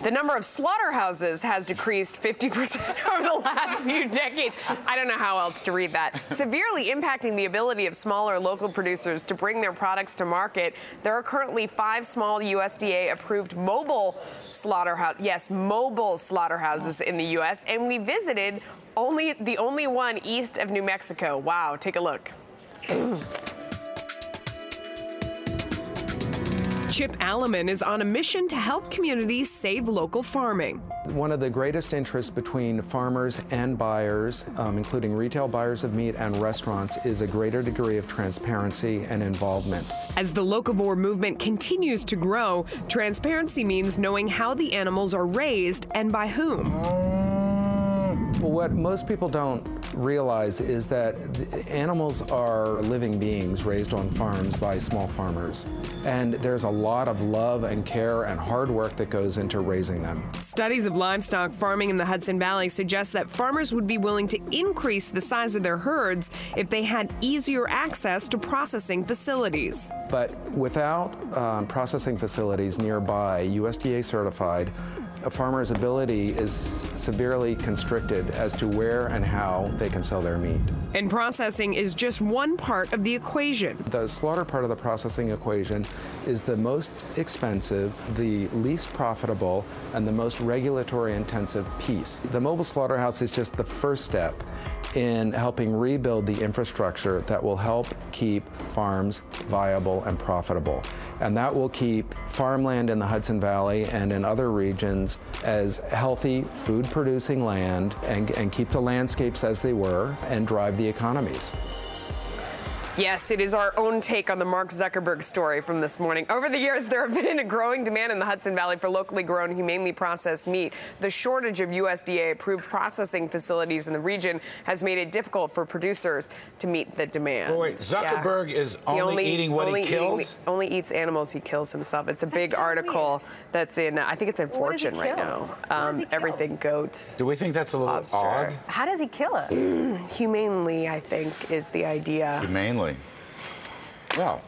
The number of slaughterhouses has decreased 50% over the last few decades. I don't know how else to read that. Severely impacting the ability of smaller local producers to bring their products to market. There are currently 5 small USDA-approved mobile slaughterhouses in the U.S., and we visited the only one east of New Mexico. Wow, take a look. Chip Alleman is on a mission to help communities save local farming. One of the greatest interests between farmers and buyers, including retail buyers of meat and restaurants, is a greater degree of transparency and involvement. As the locavore movement continues to grow, transparency means knowing how the animals are raised and by whom. Well, what most people don't realize is that animals are living beings raised on farms by small farmers. And there's a lot of love and care and hard work that goes into raising them. Studies of livestock farming in the Hudson Valley suggest that farmers would be willing to increase the size of their herds if they had easier access to processing facilities. But without processing facilities nearby, USDA certified, a farmer's ability is severely constricted as to where and how they can sell their meat. And processing is just one part of the equation. The slaughter part of the processing equation is the most expensive, the least profitable, and the most regulatory intensive piece. The mobile slaughterhouse is just the first step in helping rebuild the infrastructure that will help keep farms viable and profitable. And that will keep farmland in the Hudson Valley and in other regions as healthy, food-producing land and keep the landscapes as they were and drive the economies. Yes, it is our own take on the Mark Zuckerberg story from this morning. Over the years, there have been a growing demand in the Hudson Valley for locally grown, humanely processed meat. The shortage of USDA-approved processing facilities in the region has made it difficult for producers to meet the demand. Well, wait, Zuckerberg is only eating what he kills? Only eats animals he kills himself. It's a big article that's in, I think it's in Fortune right now. Everything goat. Do we think that's a little odd? How does he kill it? Humanely, I think, is the idea. Humanely. Well,